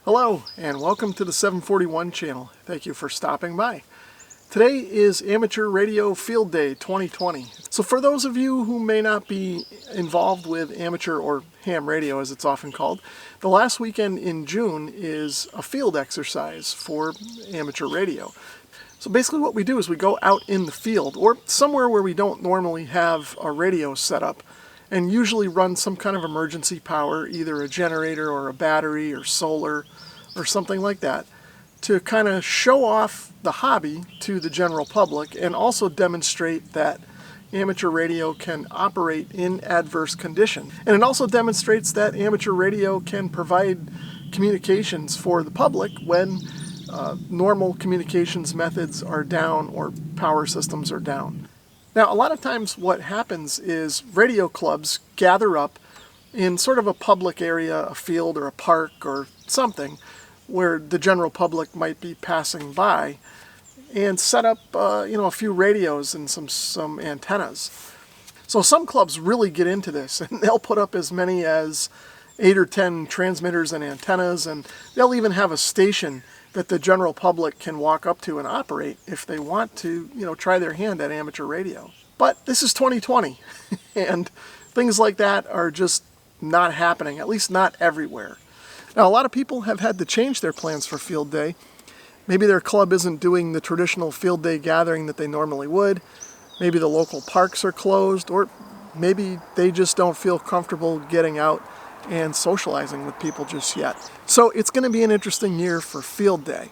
Hello and welcome to the 741 channel. Thank you for stopping by. Today is Amateur Radio Field Day 2020. So for those of you who may not be involved with amateur or ham radio as it's often called, the last weekend in June is a field exercise for amateur radio. So basically what we do is we go out in the field or somewhere where we don't normally have a radio set up and usually run some kind of emergency power, either a generator or a battery or solar or something like that, to kind of show off the hobby to the general public and also demonstrate that amateur radio can operate in adverse conditions. And it also demonstrates that amateur radio can provide communications for the public when normal communications methods are down or power systems are down. Now, a lot of times what happens is radio clubs gather up in sort of a public area, a field or a park or something, where the general public might be passing by, and set up a few radios and some antennas. So some clubs really get into this, and they'll put up as many as 8 or 10 transmitters and antennas, and they'll even have a station that the general public can walk up to and operate if they want to, try their hand at amateur radio. But this is 2020, and things like that are just not happening, at least not everywhere. Now, a lot of people have had to change their plans for field day. Maybe their club isn't doing the traditional field day gathering that they normally would. Maybe the local parks are closed, or maybe they just don't feel comfortable getting out and socializing with people just yet. So it's going to be an interesting year for field day.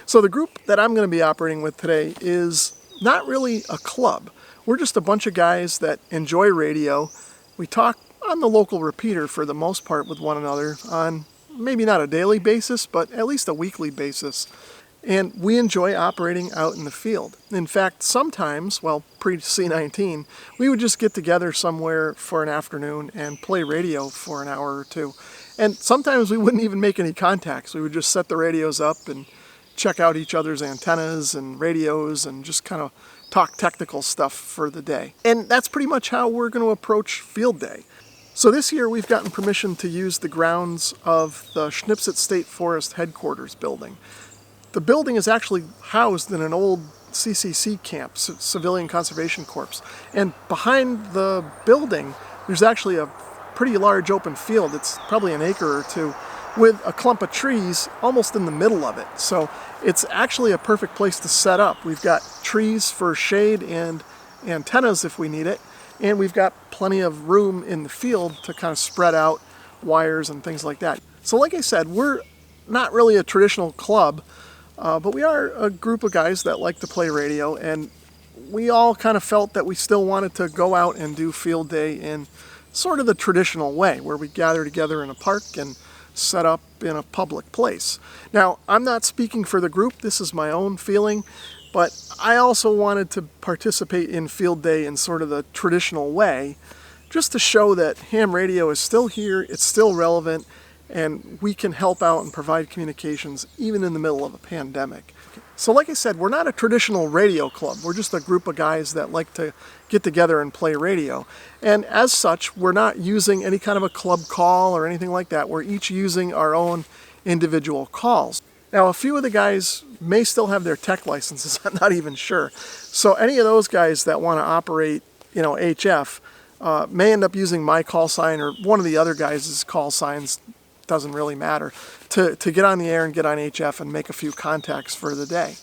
So the group that I'm going to be operating with today is not really a club. We're just a bunch of guys that enjoy radio. We talk on the local repeater for the most part with one another on maybe not a daily basis, but at least a weekly basis. And we enjoy operating out in the field. In fact, sometimes, pre-C19, we would just get together somewhere for an afternoon and play radio for an hour or two. And sometimes we wouldn't even make any contacts. We would just set the radios up and check out each other's antennas and radios and just kind of talk technical stuff for the day. And that's pretty much how we're going to approach field day. So this year we've gotten permission to use the grounds of the Schnipsett State Forest headquarters building. The building is actually housed in an old CCC camp, Civilian Conservation Corps. And behind the building, there's actually a pretty large open field. It's probably an acre or two, with a clump of trees almost in the middle of it. So it's actually a perfect place to set up. We've got trees for shade and antennas if we need it. And we've got plenty of room in the field to kind of spread out wires and things like that. So like I said, we're not really a traditional club, but we are a group of guys that like to play radio, and we all kind of felt that we still wanted to go out and do field day in sort of the traditional way, where we gather together in a park and set up in a public place. Now, I'm not speaking for the group, this is my own feeling, but I also wanted to participate in field day in sort of the traditional way, just to show that ham radio is still here, it's still relevant, and we can help out and provide communications even in the middle of a pandemic. So like I said, we're not a traditional radio club. We're just a group of guys that like to get together and play radio. And as such, we're not using any kind of a club call or anything like that. We're each using our own individual calls. Now, a few of the guys may still have their tech licenses, I'm not even sure. So any of those guys that want to operate, HF, may end up using my call sign or one of the other guys' call signs, doesn't really matter, to get on the air and get on HF and make a few contacts for the day.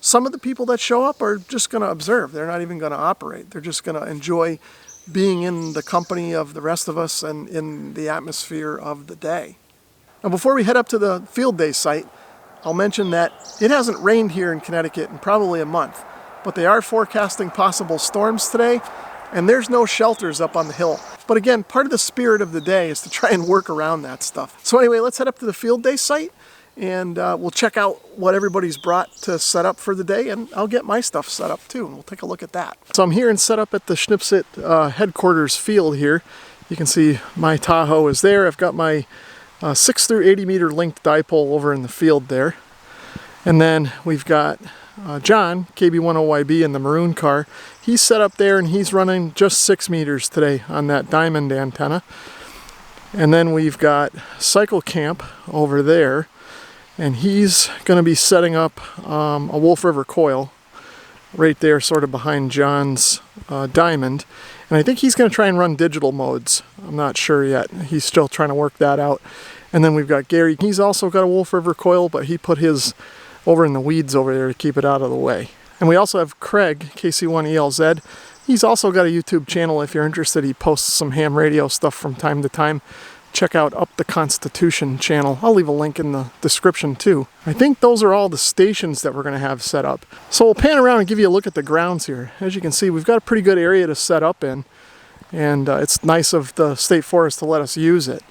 Some of the people that show up are just going to observe. They're not even going to operate. They're just going to enjoy being in the company of the rest of us and in the atmosphere of the day. Now, before we head up to the field day site, I'll mention that it hasn't rained here in Connecticut in probably a month, but they are forecasting possible storms today, and there's no shelters up on the hill. But again, part of the spirit of the day is to try and work around that stuff. So anyway, let's head up to the field day site, and we'll check out what everybody's brought to set up for the day, and I'll get my stuff set up too, and we'll take a look at that. So I'm here and set up at the Schnipsett headquarters field here. You can see my Tahoe is there. I've got my 6 through 80 meter linked dipole over in the field there. And then we've got John, KB10YB in the maroon car. He's set up there and he's running just 6 meters today on that diamond antenna. And then we've got Cycle Camp over there, and he's going to be setting up a Wolf River coil right there, sort of behind John's diamond. And I think he's going to try and run digital modes. I'm not sure yet. He's still trying to work that out. And then we've got Gary. He's also got a Wolf River coil, but he put his over in the weeds over there to keep it out of the way. And we also have Craig, KC1ELZ. He's also got a YouTube channel if you're interested. He posts some ham radio stuff from time to time. Check out Up the Constitution channel. I'll leave a link in the description too. I think those are all the stations that we're going to have set up. So we'll pan around and give you a look at the grounds here. As you can see, we've got a pretty good area to set up in, and it's nice of the State Forest to let us use it.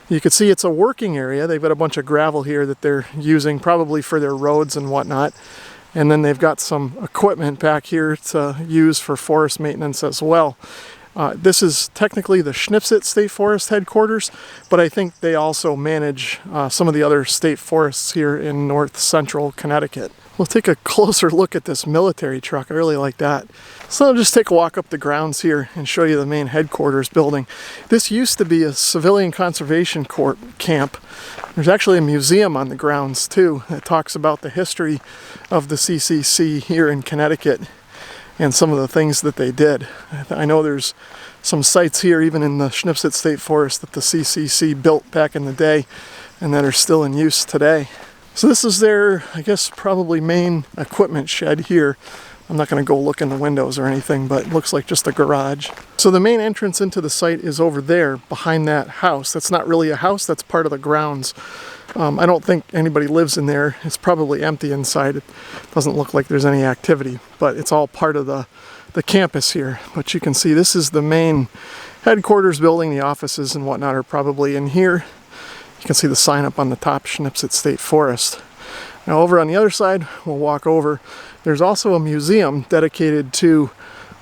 You can see it's a working area. They've got a bunch of gravel here that they're using probably for their roads and whatnot. And then they've got some equipment back here to use for forest maintenance as well. This is technically the Schnipsit State Forest headquarters, but I think they also manage some of the other state forests here in north central Connecticut. We'll take a closer look at this military truck. I really like that. So I'll just take a walk up the grounds here and show you the main headquarters building. This used to be a civilian conservation corps camp. There's actually a museum on the grounds too that talks about the history of the CCC here in Connecticut and some of the things that they did. I know there's some sites here, even in the Schnipsit State Forest, that the CCC built back in the day and that are still in use today. So this is their, I guess, probably main equipment shed here. I'm not going to go look in the windows or anything, but it looks like just a garage. So the main entrance into the site is over there behind that house. That's not really a house, that's part of the grounds. I don't think anybody lives in there. It's probably empty inside. It doesn't look like there's any activity, but it's all part of the campus here. But you can see this is the main headquarters building. The offices and whatnot are probably in here. You can see the sign up on the top, Schnipsit State Forest. Now over on the other side, we'll walk over. There's also a museum dedicated to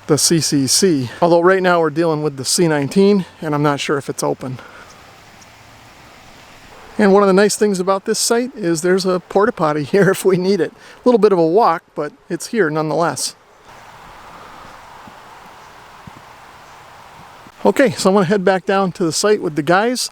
the CCC. Although right now we're dealing with the C-19 and I'm not sure if it's open. And one of the nice things about this site is there's a porta potty here if we need it. A little bit of a walk, but it's here nonetheless. Okay, so I'm going to head back down to the site with the guys,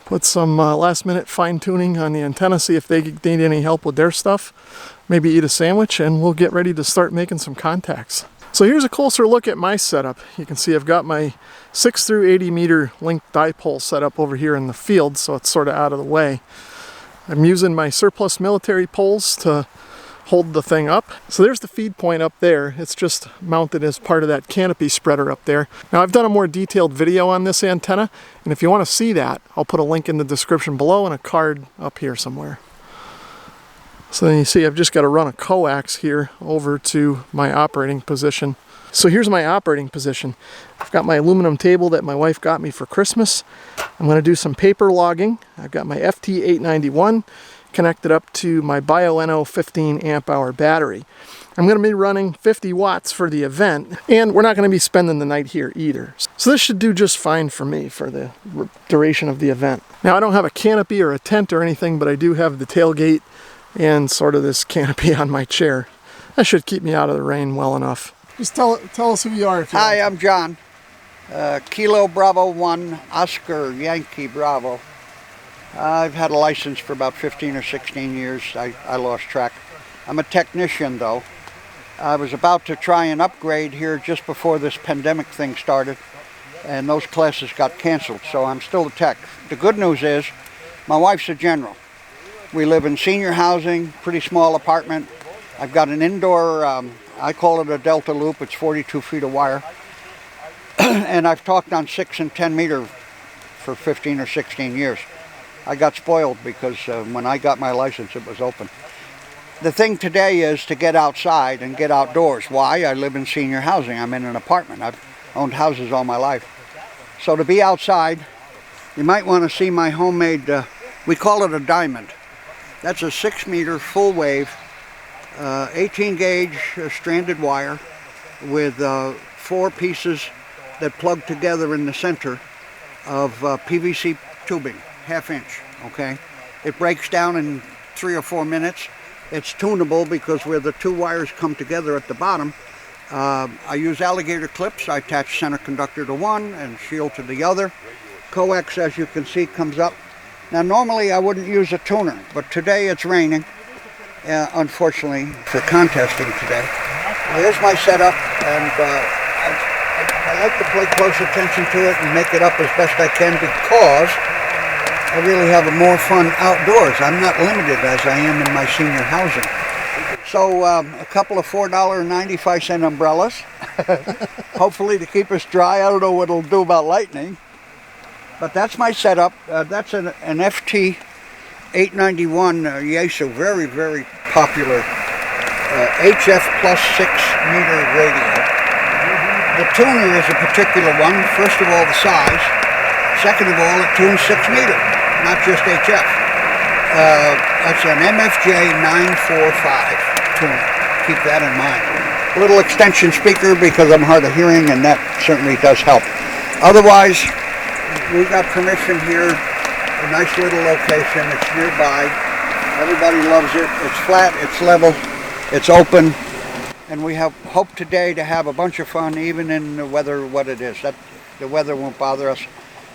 put some last minute fine tuning on the antenna, see if they need any help with their stuff, maybe eat a sandwich, and we'll get ready to start making some contacts. So here's a closer look at my setup. You can see I've got my 6 through 80 meter linked dipole set up over here in the field, so it's sort of out of the way. I'm using my surplus military poles to hold the thing up. So there's the feed point up there. It's just mounted as part of that canopy spreader up there. Now I've done a more detailed video on this antenna, and if you want to see that, I'll put a link in the description below and a card up here somewhere. So then you see I've just got to run a coax here over to my operating position. So here's my operating position. I've got my aluminum table that my wife got me for Christmas. I'm going to do some paper logging. I've got my FT891 connected up to my BioNO 15 amp hour battery. I'm going to be running 50 watts for the event, and we're not going to be spending the night here either. So this should do just fine for me for the duration of the event. Now I don't have a canopy or a tent or anything, but I do have the tailgate and sort of this canopy on my chair. That should keep me out of the rain well enough. Just tell us who you are. If you Hi, I'm John. Kilo Bravo 1, Oscar Yankee Bravo. I've had a license for about 15 or 16 years. I lost track. I'm a technician though. I was about to try and upgrade here just before this pandemic thing started, and those classes got canceled, so I'm still a tech. The good news is my wife's a general. We live in senior housing, pretty small apartment. I've got an indoor, I call it a Delta loop, it's 42 feet of wire. And I've talked on 6 and 10 meter for 15 or 16 years. I got spoiled because when I got my license it was open. The thing today is to get outside and get outdoors. Why? I live in senior housing, I'm in an apartment. I've owned houses all my life. So to be outside, you might want to see my homemade, we call it a diamond. That's a 6 meter full wave, 18 gauge stranded wire with 4 pieces that plug together in the center of PVC tubing, 1/2 inch, okay? It breaks down in 3 or 4 minutes. It's tunable because where the 2 wires come together at the bottom, I use alligator clips. I attach center conductor to one and shield to the other. coax, as you can see, comes up. Now normally I wouldn't use a tuner, but today it's raining, unfortunately, for contesting today. Here's my setup, and I like to pay close attention to it and make it up as best I can, because I really have more fun outdoors. I'm not limited as I am in my senior housing. So a couple of $4.95 umbrellas, hopefully to keep us dry. I don't know what it'll do about lightning, but that's my setup. That's an FT 891 Yaesu, very, very popular HF plus 6 meter radio. The tuner is a particular one. First of all, the size. Second of all, it tunes 6 meter, not just HF. That's an MFJ 945 tuner. Keep that in mind. A little extension speaker because I'm hard of hearing, and that certainly does help. Otherwise, we got permission here. A nice little location. It's nearby. Everybody loves it. It's flat. It's level. It's open. And we hope today to have a bunch of fun, even in the weather what it is. The weather won't bother us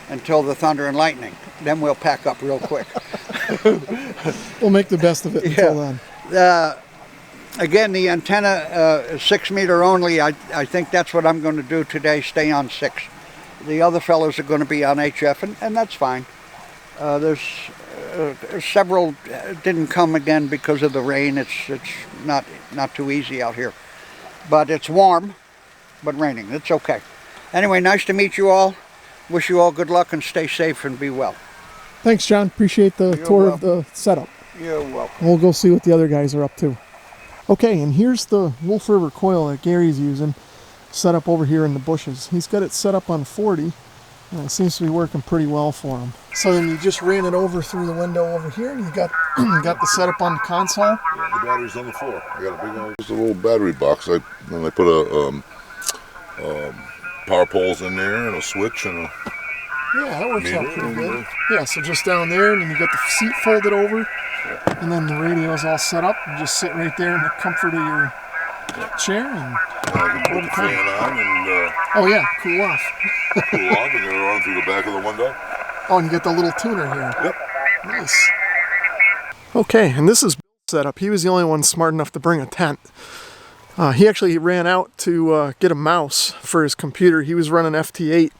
until the thunder and lightning. Then we'll pack up real quick. We'll make the best of it until then. Again, the antenna, 6 meter only. I think that's what I'm going to do today, stay on 6. The other fellows are going to be on HF, and that's fine. There's several didn't come again because of the rain. It's not too easy out here. But it's warm, but raining. It's okay. Anyway, nice to meet you all. Wish you all good luck and stay safe and be well. Thanks, John. Appreciate the tour of the setup. You're welcome. We'll go see what the other guys are up to. Okay, and here's the Wolf River coil that Gary's using, set up over here in the bushes. He's got it set up on 40, and it seems to be working pretty well for him. So then you just ran it over through the window over here, and you got the setup on the console. Yeah, the battery's on the floor. I got a big old, just a little battery box. Then I put a power poles in there and a switch and a yeah, that works out pretty good. Over. Yeah, so just down there, and then you got the seat folded over, and then the radio's all set up. You just sit right there in the comfort of your chair and I can put the fan on and oh yeah, cool off. cool off, and then run through the back of the window. Oh, and you get the little tuner here. Yep. Nice. Okay, and this is Bill's setup. He was the only one smart enough to bring a tent. He actually ran out to get a mouse for his computer. He was running FT8,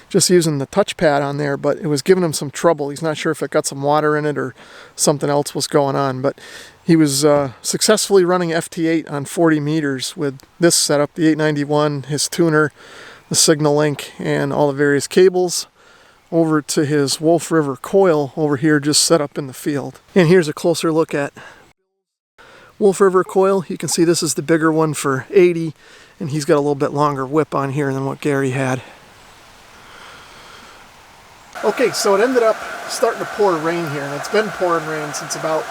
just using the touchpad on there, but it was giving him some trouble. He's not sure if it got some water in it or something else was going on, but he was successfully running FT8 on 40 meters with this setup, the 891, his tuner, the signal link, and all the various cables over to his Wolf River coil over here just set up in the field. And here's a closer look at Wolf River coil. You can see this is the bigger one for 80, and he's got a little bit longer whip on here than what Gary had. Okay, so it ended up starting to pour rain here, and it's been pouring rain since about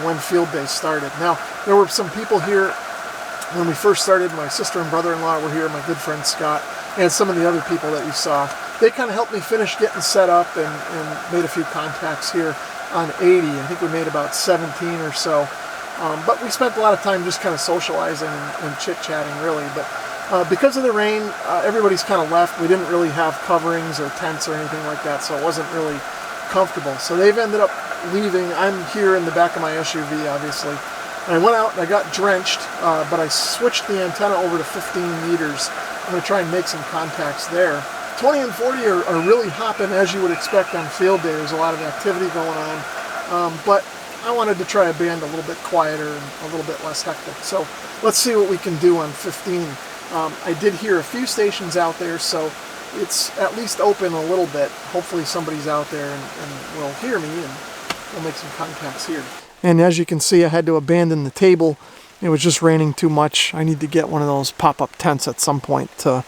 when field day started. Now, there were some people here when we first started. My sister and brother-in-law were here, my good friend Scott, and some of the other people that you saw. They kind of helped me finish getting set up and made a few contacts here on 80. I think we made about 17 or so. But we spent a lot of time just kind of socializing and chit-chatting, really. But because of the rain, everybody's kind of left. We didn't really have coverings or tents or anything like that, so it wasn't really comfortable. So they've ended up leaving. I'm here in the back of my SUV, obviously. And I went out and I got drenched, but I switched the antenna over to 15 meters. I'm going to try and make some contacts there. 20 and 40 are really hopping, as you would expect on field day. There's a lot of activity going on. But I wanted to try a band a little bit quieter and a little bit less hectic. So let's see what we can do on 15. I did hear a few stations out there, so it's at least open a little bit. Hopefully somebody's out there and will hear me, and we'll make some contacts here. And as you can see, I had to abandon the table. It was just raining too much. I need to get one of those pop-up tents at some point to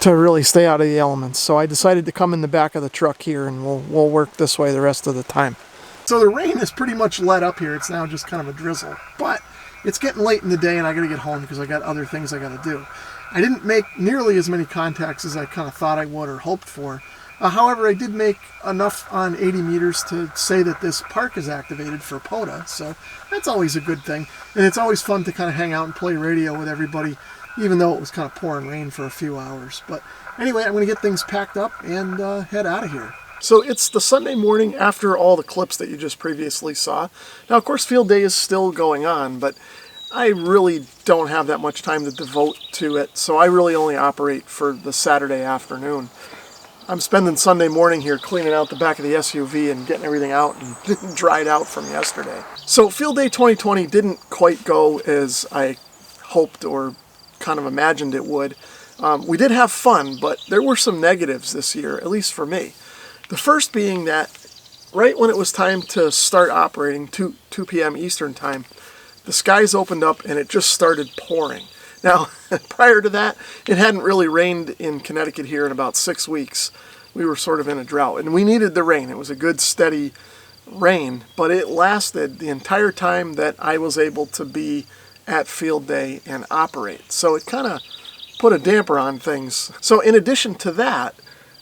really stay out of the elements. So I decided to come in the back of the truck here, and we'll work this way the rest of the time. So the rain is pretty much let up here. It's now just kind of a drizzle, but it's getting late in the day and I gotta get home because I got other things I gotta do. I didn't make nearly as many contacts as I kind of thought I would or hoped for. However, I did make enough on 80 meters to say that this park is activated for POTA, so that's always a good thing. And it's always fun to kind of hang out and play radio with everybody even though it was kind of pouring rain for a few hours. But anyway, I'm going to get things packed up and head out of here. So it's the Sunday morning after all the clips that you just previously saw. Now, of course, field day is still going on, but I really don't have that much time to devote to it, so I really only operate for the Saturday afternoon. I'm spending Sunday morning here cleaning out the back of the SUV and getting everything out and dried out from yesterday. So Field Day 2020 didn't quite go as I hoped or kind of imagined it would. We did have fun, but there were some negatives this year, at least for me. The first being that right when it was time to start operating, 2 p.m. Eastern time, the skies opened up and it just started pouring. Now, prior to that, it hadn't really rained in Connecticut here in about 6 weeks. We were sort of in a drought, and we needed the rain. It was a good, steady rain, but it lasted the entire time that I was able to be at field day and operate. So it kind of put a damper on things. So in addition to that,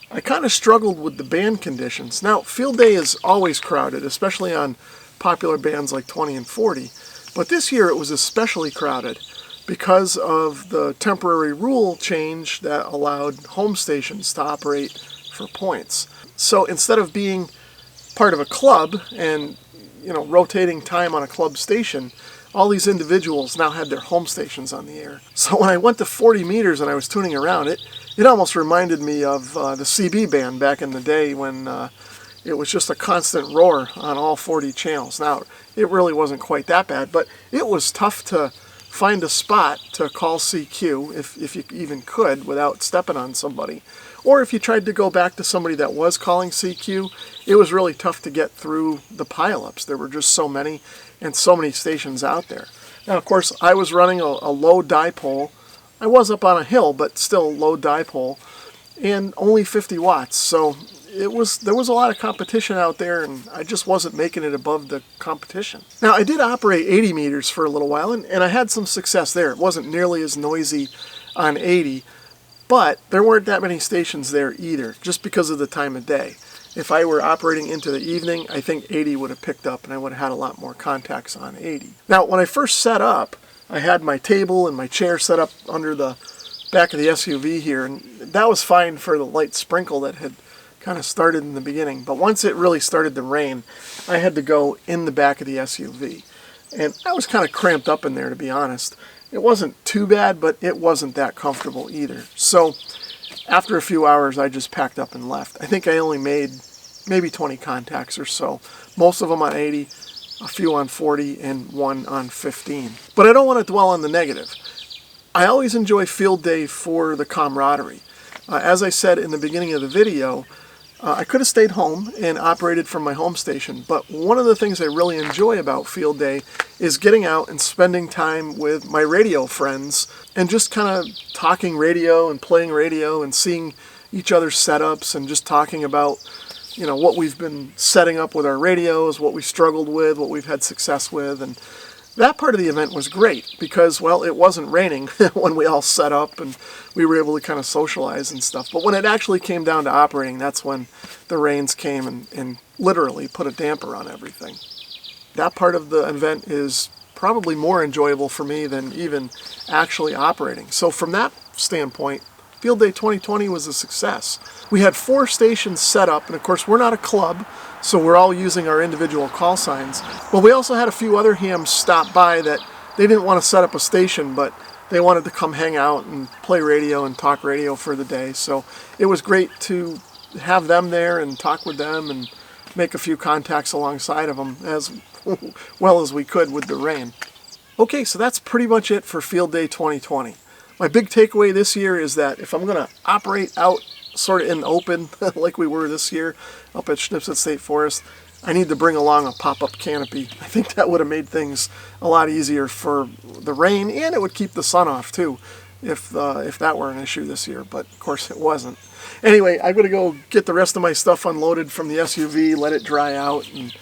I kind of struggled with the band conditions. Now, field day is always crowded, especially on popular bands like 20 and 40. But this year it was especially crowded because of the temporary rule change that allowed home stations to operate for points. So instead of being part of a club and, rotating time on a club station, all these individuals now had their home stations on the air. So when I went to 40 meters and I was tuning around, it almost reminded me of the CB band back in the day when it was just a constant roar on all 40 channels. Now, it really wasn't quite that bad, but it was tough to find a spot to call CQ, if you even could, without stepping on somebody. Or if you tried to go back to somebody that was calling CQ, it was really tough to get through the pileups. There were just so many and so many stations out there. Now, of course, I was running a low dipole. I was up on a hill, but still low dipole, and only 50 watts. So there was a lot of competition out there, and I just wasn't making it above the competition. Now, I did operate 80 meters for a little while, and I had some success there. It wasn't nearly as noisy on 80, but there weren't that many stations there either, just because of the time of day. If I were operating into the evening, I think 80 would have picked up, and I would have had a lot more contacts on 80. Now, when I first set up, I had my table and my chair set up under the back of the SUV here, and that was fine for the light sprinkle that had kind of started in the beginning. But once it really started to rain, I had to go in the back of the SUV. And I was kind of cramped up in there, to be honest. It wasn't too bad, but it wasn't that comfortable either. So after a few hours, I just packed up and left. I think I only made maybe 20 contacts or so. Most of them on 80, a few on 40, and one on 15. But I don't want to dwell on the negative. I always enjoy field day for the camaraderie. As I said in the beginning of the video, I could have stayed home and operated from my home station, but one of the things I really enjoy about field day is getting out and spending time with my radio friends and just kind of talking radio and playing radio and seeing each other's setups and just talking about, what we've been setting up with our radios, what we struggled with, what we've had success with. And that part of the event was great because, well, it wasn't raining when we all set up and we were able to kind of socialize and stuff. But when it actually came down to operating, that's when the rains came and literally put a damper on everything. That part of the event is probably more enjoyable for me than even actually operating. So from that standpoint, Field Day 2020 was a success. We had 4 stations set up, and of course we're not a club, so we're all using our individual call signs. But we also had a few other hams stop by that they didn't want to set up a station, but they wanted to come hang out and play radio and talk radio for the day. So it was great to have them there and talk with them and make a few contacts alongside of them as well as we could with the rain. Okay, so that's pretty much it for Field Day 2020. My big takeaway this year is that if I'm going to operate out sort of in the open like we were this year up at Schnipset State Forest, I need to bring along a pop-up canopy. I think that would have made things a lot easier for the rain, and it would keep the sun off too if that were an issue this year, but of course it wasn't. Anyway, I'm going to go get the rest of my stuff unloaded from the SUV, let it dry out, and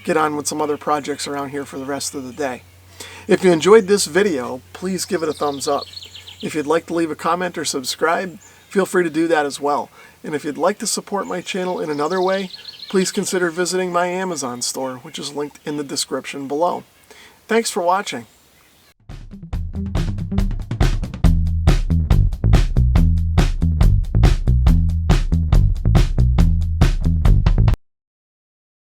get on with some other projects around here for the rest of the day. If you enjoyed this video, please give it a thumbs up. If you'd like to leave a comment or subscribe, feel free to do that as well. And if you'd like to support my channel in another way, please consider visiting my Amazon store, which is linked in the description below. Thanks for watching.